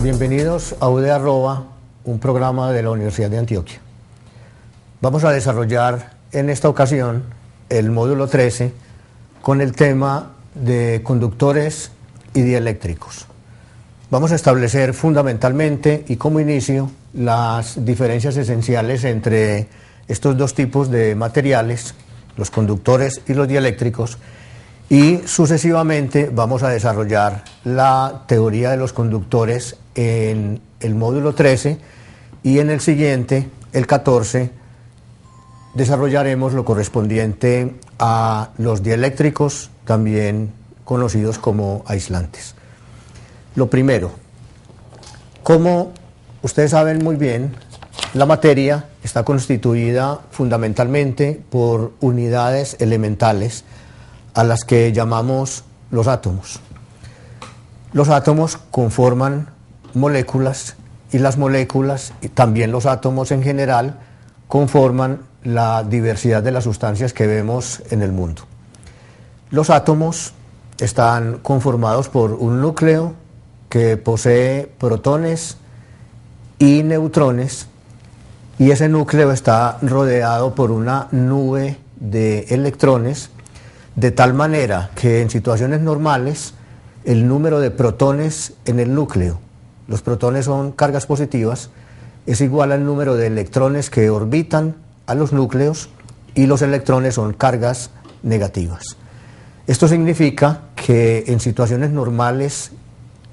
Bienvenidos a UD Arroba, un programa de la Universidad de Antioquia. Vamos a desarrollar en esta ocasión el módulo 13 con el tema de conductores y dieléctricos. Vamos a establecer fundamentalmente y como inicio las diferencias esenciales entre estos dos tipos de materiales, los conductores y los dieléctricos, y sucesivamente vamos a desarrollar la teoría de los conductores en el módulo 13 y en el siguiente, el 14, desarrollaremos lo correspondiente a los dieléctricos, también conocidos como aislantes. Lo primero, como ustedes saben muy bien, la materia está constituida fundamentalmente por unidades elementales a las que llamamos los átomos. Los átomos conforman moléculas y las moléculas, y también los átomos en general, conforman la diversidad de las sustancias que vemos en el mundo. Los átomos están conformados por un núcleo que posee protones y neutrones, y ese núcleo está rodeado por una nube de electrones, de tal manera que en situaciones normales el número de protones en el núcleo, los protones son cargas positivas, es igual al número de electrones que orbitan a los núcleos, y los electrones son cargas negativas. Esto significa que en situaciones normales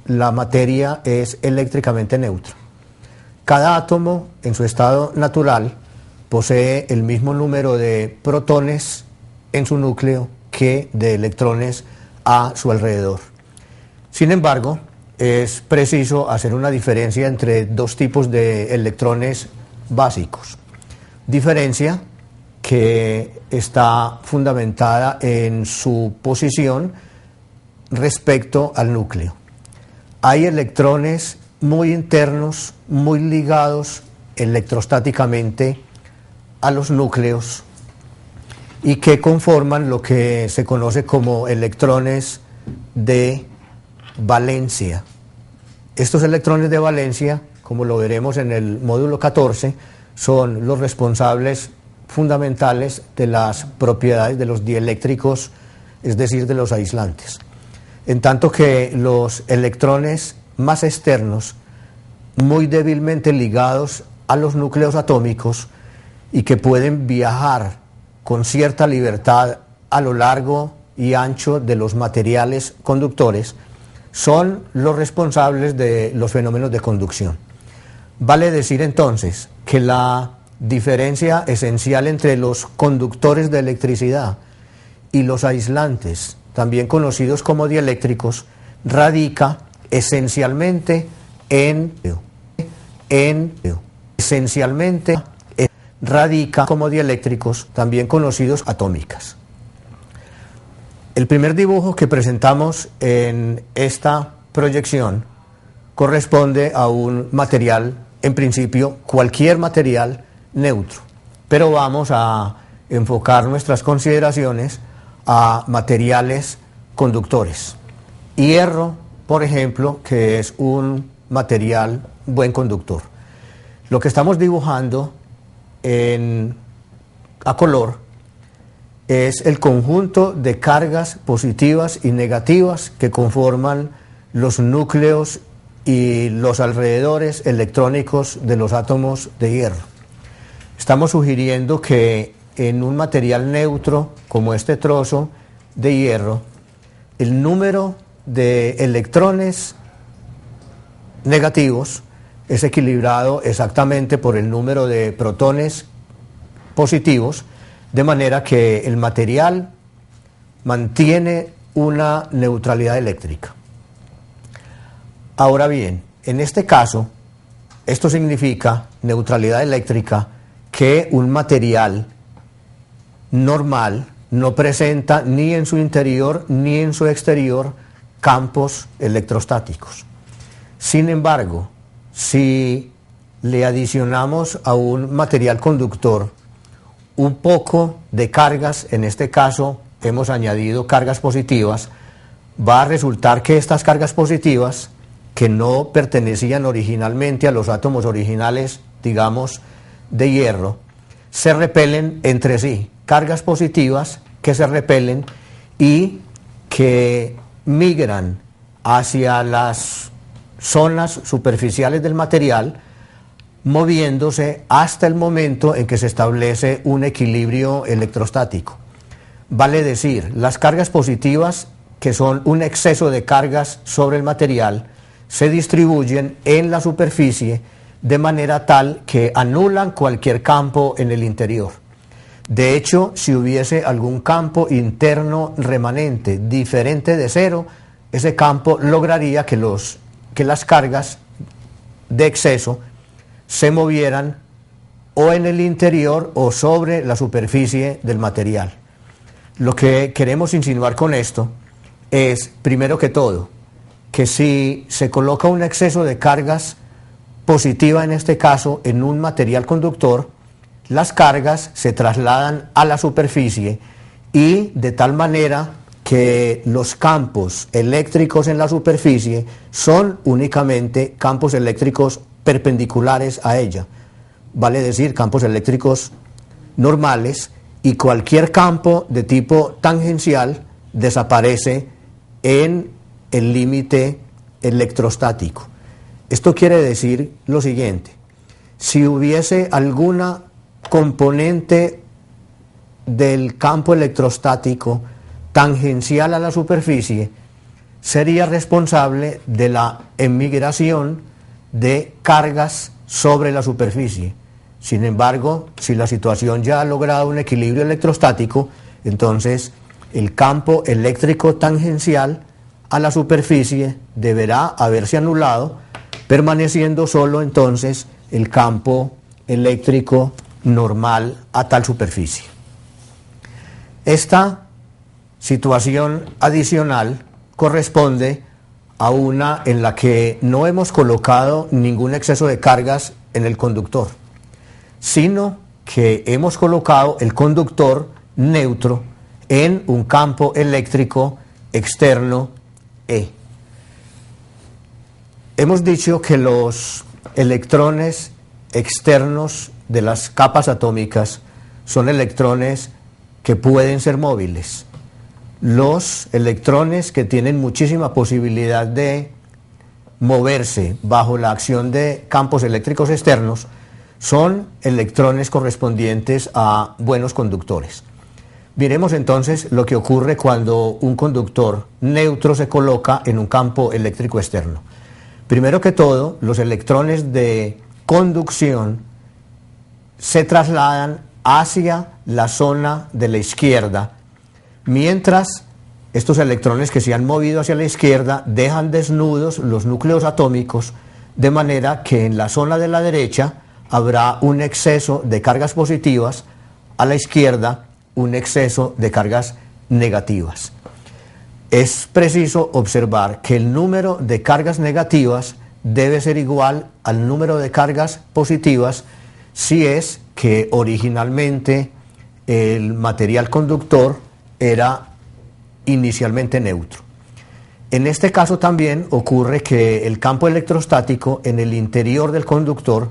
la materia es eléctricamente neutra. Cada átomo en su estado natural posee el mismo número de protones en su núcleo que de electrones a su alrededor. Sin embargo, es preciso hacer una diferencia entre dos tipos de electrones básicos. Diferencia que está fundamentada en su posición respecto al núcleo. Hay electrones muy internos, muy ligados electrostáticamente a los núcleos y que conforman lo que se conoce como electrones de valencia. Estos electrones de valencia, como lo veremos en el módulo 14, son los responsables fundamentales de las propiedades de los dieléctricos, es decir, de los aislantes. En tanto que los electrones más externos, muy débilmente ligados a los núcleos atómicos y que pueden viajar con cierta libertad a lo largo y ancho de los materiales conductores, son los responsables de los fenómenos de conducción. Vale decir entonces que la diferencia esencial entre los conductores de electricidad y los aislantes, también conocidos como dieléctricos, radica esencialmente radica como dieléctricos, también conocidos atómicas. El primer dibujo que presentamos en esta proyección corresponde a un material, en principio cualquier material neutro, pero vamos a enfocar nuestras consideraciones a materiales conductores. Hierro, por ejemplo, que es un material buen conductor. Lo que estamos dibujando a color es el conjunto de cargas positivas y negativas que conforman los núcleos y los alrededores electrónicos de los átomos de hierro. Estamos sugiriendo que en un material neutro como este trozo de hierro, el número de electrones negativos es equilibrado exactamente por el número de protones positivos, de manera que el material mantiene una neutralidad eléctrica. Ahora bien, en este caso, esto significa neutralidad eléctrica, que un material normal no presenta ni en su interior ni en su exterior campos electrostáticos. Sin embargo, si le adicionamos a un material conductor un poco de cargas, en este caso hemos añadido cargas positivas, va a resultar que estas cargas positivas que no pertenecían originalmente a los átomos originales, digamos, de hierro, se repelen entre sí, cargas positivas que se repelen y que migran hacia las zonas superficiales del material, moviéndose hasta el momento en que se establece un equilibrio electrostático. Vale decir, las cargas positivas, que son un exceso de cargas sobre el material, se distribuyen en la superficie de manera tal que anulan cualquier campo en el interior. De hecho, si hubiese algún campo interno remanente diferente de cero, ese campo lograría que las cargas de exceso se movieran o en el interior o sobre la superficie del material. Lo que queremos insinuar con esto es, primero que todo, que si se coloca un exceso de cargas positiva, en este caso, en un material conductor, las cargas se trasladan a la superficie y de tal manera que los campos eléctricos en la superficie son únicamente campos eléctricos perpendiculares a ella, vale decir, campos eléctricos normales, y cualquier campo de tipo tangencial desaparece en el límite electrostático. Esto quiere decir lo siguiente: si hubiese alguna componente del campo electrostático tangencial a la superficie, sería responsable de la emigración de cargas sobre la superficie. Sin embargo, si la situación ya ha logrado un equilibrio electrostático, entonces el campo eléctrico tangencial a la superficie deberá haberse anulado, permaneciendo solo entonces el campo eléctrico normal a tal superficie. Esta situación adicional corresponde a una en la que no hemos colocado ningún exceso de cargas en el conductor, sino que hemos colocado el conductor neutro en un campo eléctrico externo E. Hemos dicho que los electrones externos de las capas atómicas son electrones que pueden ser móviles. Los electrones que tienen muchísima posibilidad de moverse bajo la acción de campos eléctricos externos son electrones correspondientes a buenos conductores. Miremos entonces lo que ocurre cuando un conductor neutro se coloca en un campo eléctrico externo. Primero que todo, los electrones de conducción se trasladan hacia la zona de la izquierda, mientras estos electrones que se han movido hacia la izquierda dejan desnudos los núcleos atómicos, de manera que en la zona de la derecha habrá un exceso de cargas positivas, a la izquierda un exceso de cargas negativas. Es preciso observar que el número de cargas negativas debe ser igual al número de cargas positivas si es que originalmente el material conductor era inicialmente neutro. En este caso también ocurre que el campo electrostático en el interior del conductor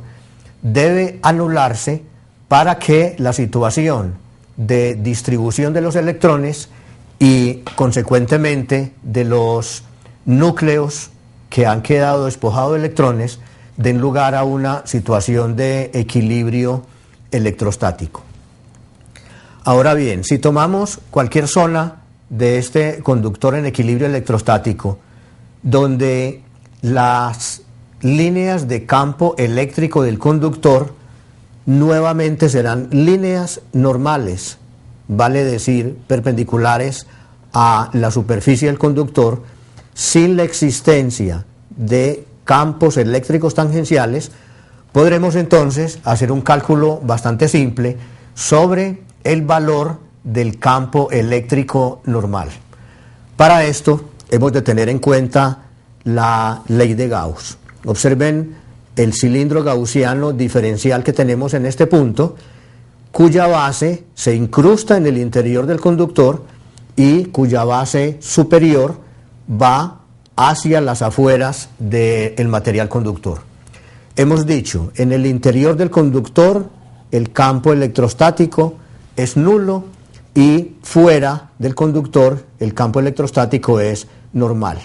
debe anularse para que la situación de distribución de los electrones y consecuentemente de los núcleos que han quedado despojados de electrones den lugar a una situación de equilibrio electrostático. Ahora bien, si tomamos cualquier zona de este conductor en equilibrio electrostático, donde las líneas de campo eléctrico del conductor nuevamente serán líneas normales, vale decir, perpendiculares a la superficie del conductor, sin la existencia de campos eléctricos tangenciales, podremos entonces hacer un cálculo bastante simple sobre el valor del campo eléctrico normal. Para esto hemos de tener en cuenta la ley de Gauss. Observen el cilindro gaussiano diferencial que tenemos en este punto, cuya base se incrusta en el interior del conductor y cuya base superior va hacia las afueras del material conductor. Hemos dicho, en el interior del conductor el campo electrostático es nulo y fuera del conductor el campo electrostático es normal.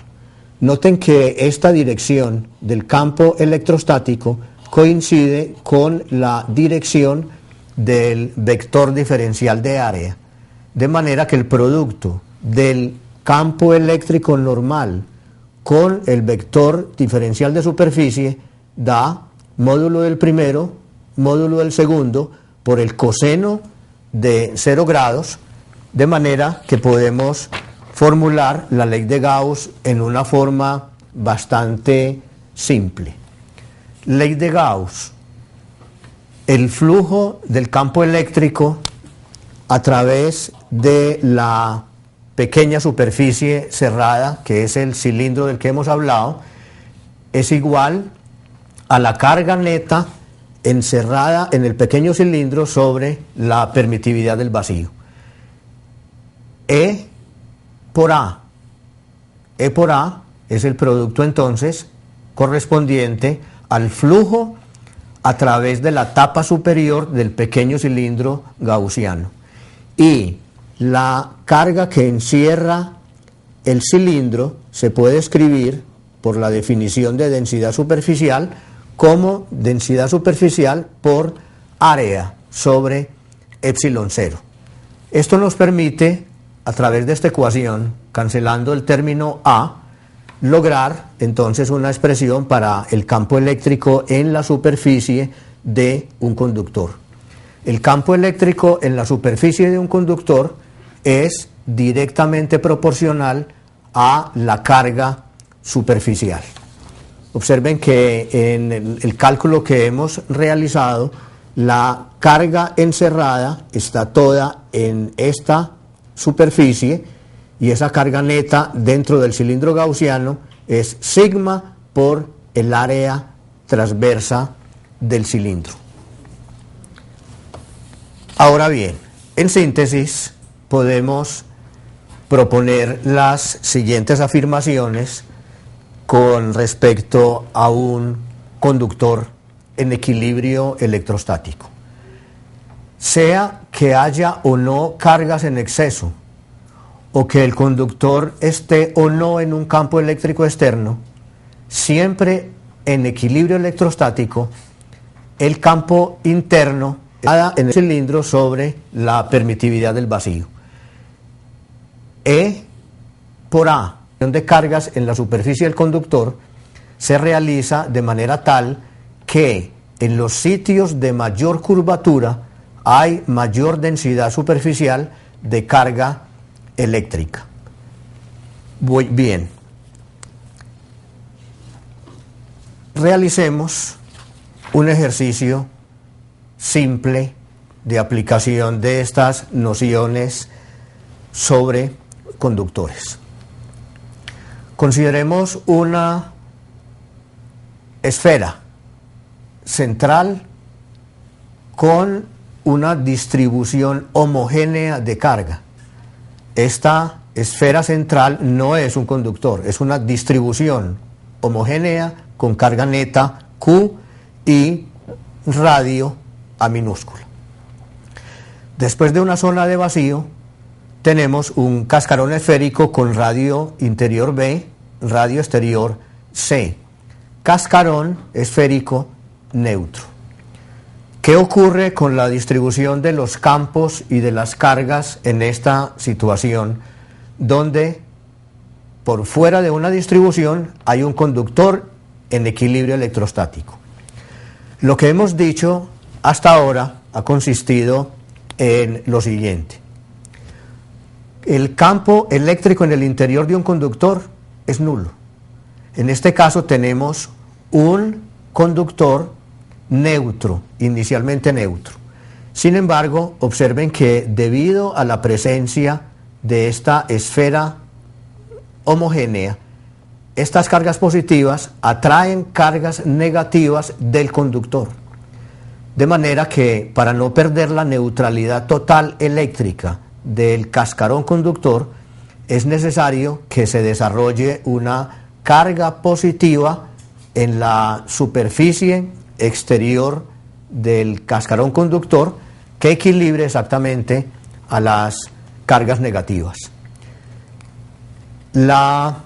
Noten que esta dirección del campo electrostático coincide con la dirección del vector diferencial de área, de manera que el producto del campo eléctrico normal con el vector diferencial de superficie da módulo del primero, módulo del segundo, por el coseno de 0 grados, de manera que podemos formular la ley de Gauss en una forma bastante simple. Ley de Gauss: el flujo del campo eléctrico a través de la pequeña superficie cerrada, que es el cilindro del que hemos hablado, es igual a la carga neta encerrada en el pequeño cilindro sobre la permitividad del vacío. E por A. E por A es el producto entonces correspondiente al flujo a través de la tapa superior del pequeño cilindro gaussiano. Y la carga que encierra el cilindro se puede escribir por la definición de densidad superficial como densidad superficial por área sobre epsilon 0. Esto nos permite, a través de esta ecuación, cancelando el término A, lograr entonces una expresión para el campo eléctrico en la superficie de un conductor. El campo eléctrico en la superficie de un conductor es directamente proporcional a la carga superficial. Observen que en el cálculo que hemos realizado, la carga encerrada está toda en esta superficie y esa carga neta dentro del cilindro gaussiano es sigma por el área transversa del cilindro. Ahora bien, en síntesis podemos proponer las siguientes afirmaciones con respecto a un conductor en equilibrio electrostático. Sea que haya o no cargas en exceso, o que el conductor esté o no en un campo eléctrico externo, siempre en equilibrio electrostático, el campo interno está en el cilindro sobre la permitividad del vacío. E por A de cargas en la superficie del conductor se realiza de manera tal que en los sitios de mayor curvatura hay mayor densidad superficial de carga eléctrica. Bien, realicemos un ejercicio simple de aplicación de estas nociones sobre conductores. Consideremos una esfera central con una distribución homogénea de carga. Esta esfera central no es un conductor, es una distribución homogénea con carga neta Q y radio A minúscula. Después de una zona de vacío, tenemos un cascarón esférico con radio interior B, radio exterior C. Cascarón esférico neutro. ¿Qué ocurre con la distribución de los campos y de las cargas en esta situación, donde por fuera de una distribución hay un conductor en equilibrio electrostático? Lo que hemos dicho hasta ahora ha consistido en lo siguiente. El campo eléctrico en el interior de un conductor es nulo. En este caso tenemos un conductor neutro, inicialmente neutro. Sin embargo, observen que debido a la presencia de esta esfera homogénea, estas cargas positivas atraen cargas negativas del conductor. De manera que, para no perder la neutralidad total eléctrica del cascarón conductor, es necesario que se desarrolle una carga positiva en la superficie exterior del cascarón conductor que equilibre exactamente a las cargas negativas. La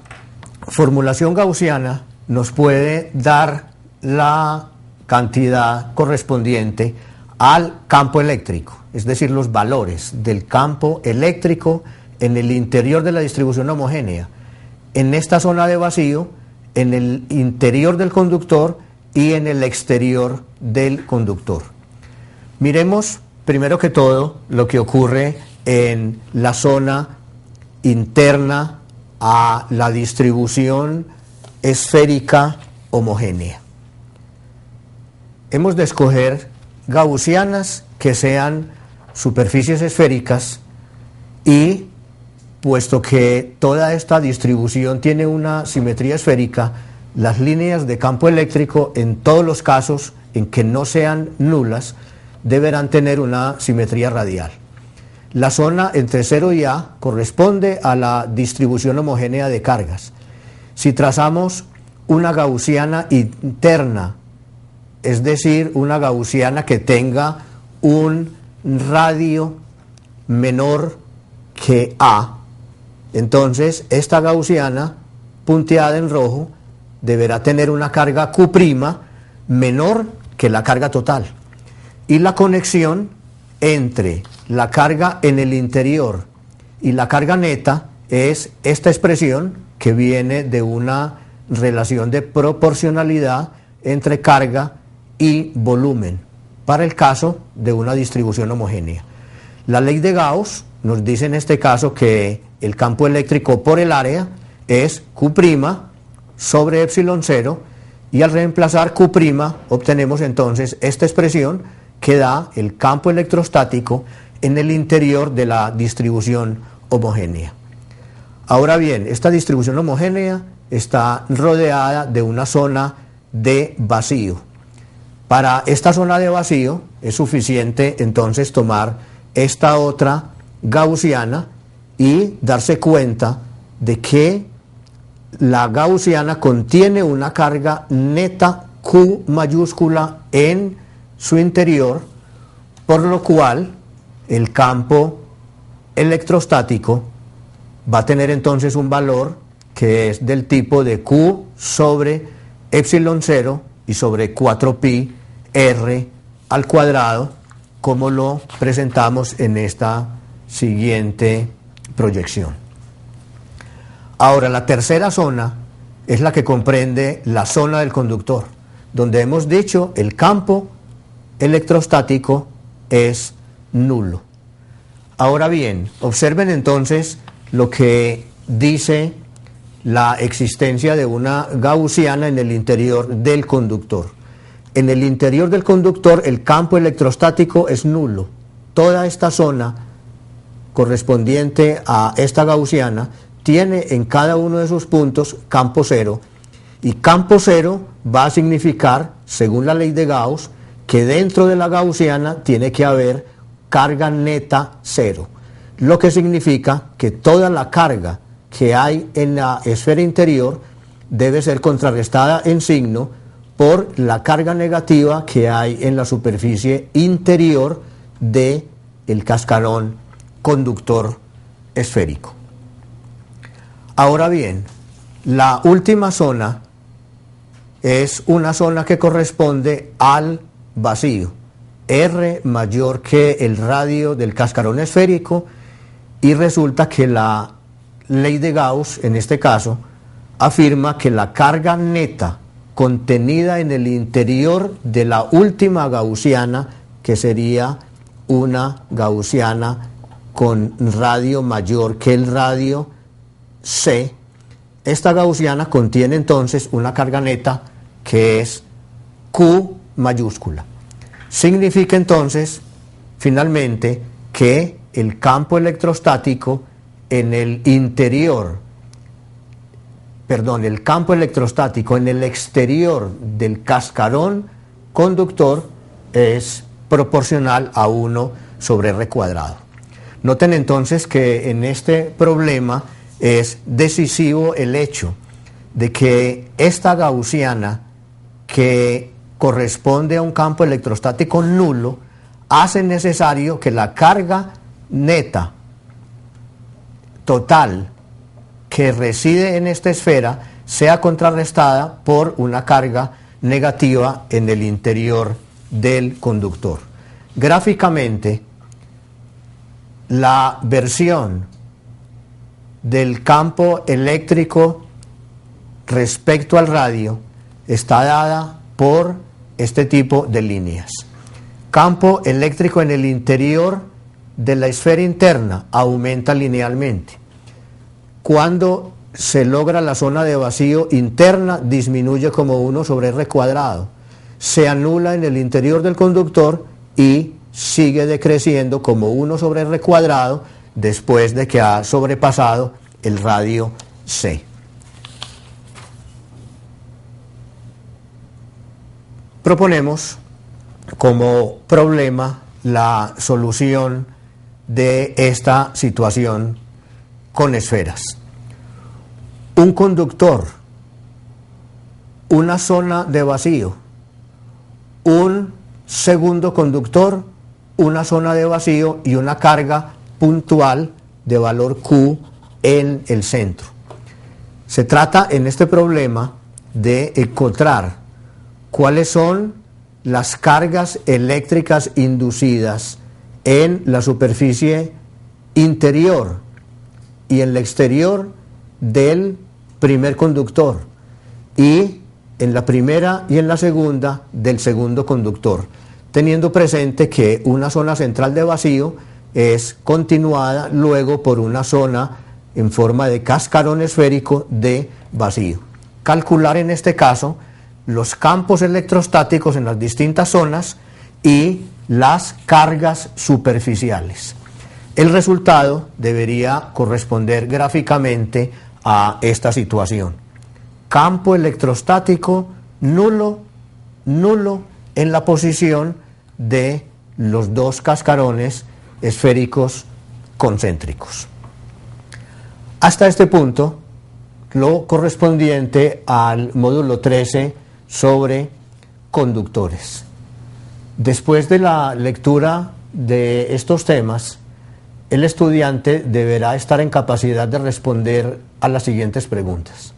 formulación gaussiana nos puede dar la cantidad correspondiente al campo eléctrico, es decir, los valores del campo eléctrico en el interior de la distribución homogénea, en esta zona de vacío, en el interior del conductor y en el exterior del conductor. Miremos primero que todo lo que ocurre en la zona interna a la distribución esférica homogénea. Hemos de escoger gaussianas que sean superficies esféricas y, puesto que toda esta distribución tiene una simetría esférica, las líneas de campo eléctrico, en todos los casos en que no sean nulas, deberán tener una simetría radial. La zona entre 0 y A corresponde a la distribución homogénea de cargas. Si trazamos una gaussiana interna, es decir, una gaussiana que tenga un radio menor que A, entonces esta gaussiana punteada en rojo deberá tener una carga Q' menor que la carga total. Y la conexión entre la carga en el interior y la carga neta es esta expresión que viene de una relación de proporcionalidad entre carga y volumen para el caso de una distribución homogénea. La ley de Gauss nos dice en este caso que el campo eléctrico por el área es Q' sobre epsilon 0, y al reemplazar Q' obtenemos entonces esta expresión que da el campo electrostático en el interior de la distribución homogénea. Ahora bien, esta distribución homogénea está rodeada de una zona de vacío. Para esta zona de vacío es suficiente entonces tomar esta otra gaussiana y darse cuenta de que la gaussiana contiene una carga neta Q mayúscula en su interior, por lo cual el campo electrostático va a tener entonces un valor que es del tipo de Q sobre epsilon 0 y sobre 4pi r al cuadrado, como lo presentamos en esta siguiente proyección. Ahora, la tercera zona es la que comprende la zona del conductor, donde hemos dicho el campo electrostático es nulo. Ahora bien, observen entonces lo que dice la existencia de una gaussiana en el interior del conductor. En el interior del conductor el campo electrostático es nulo. Toda esta zona correspondiente a esta gaussiana tiene en cada uno de sus puntos campo cero, y campo cero va a significar, según la ley de Gauss, que dentro de la gaussiana tiene que haber carga neta cero, lo que significa que toda la carga que hay en la esfera interior debe ser contrarrestada en signo por la carga negativa que hay en la superficie interior del cascarón conductor esférico. Ahora bien, la última zona es una zona que corresponde al vacío, R mayor que el radio del cascarón esférico, y resulta que la ley de Gauss, en este caso, afirma que la carga neta contenida en el interior de la última gaussiana, que sería una gaussiana con radio mayor que el radio C, esta gaussiana contiene entonces una carga neta que es Q mayúscula. Significa entonces, finalmente, que el campo electrostático en el interior, el campo electrostático en el exterior del cascarón conductor es proporcional a 1 sobre R cuadrado. Noten entonces que en este problema es decisivo el hecho de que esta gaussiana, que corresponde a un campo electrostático nulo, hace necesario que la carga neta total que reside en esta esfera sea contrarrestada por una carga negativa en el interior del conductor. Gráficamente, la versión del campo eléctrico respecto al radio está dada por este tipo de líneas. Campo eléctrico en el interior de la esfera interna aumenta linealmente. Cuando se logra la zona de vacío interna, disminuye como 1 sobre r cuadrado. Se anula en el interior del conductor y sigue decreciendo como 1 sobre r cuadrado después de que ha sobrepasado el radio C. Proponemos como problema la solución de esta situación con esferas. Un conductor, una zona de vacío, un segundo conductor, una zona de vacío y una carga puntual de valor Q en el centro. Se trata en este problema de encontrar cuáles son las cargas eléctricas inducidas en la superficie interior y en la exterior del primer conductor, y en la primera y en la segunda del segundo conductor, teniendo presente que una zona central de vacío es continuada luego por una zona en forma de cascarón esférico de vacío. Calcular en este caso los campos electrostáticos en las distintas zonas y las cargas superficiales. El resultado debería corresponder gráficamente a esta situación. Campo electrostático nulo, nulo en la posición de los dos cascarones esféricos concéntricos. Hasta este punto, lo correspondiente al módulo 13 sobre conductores. Después de la lectura de estos temas, el estudiante deberá estar en capacidad de responder a las siguientes preguntas.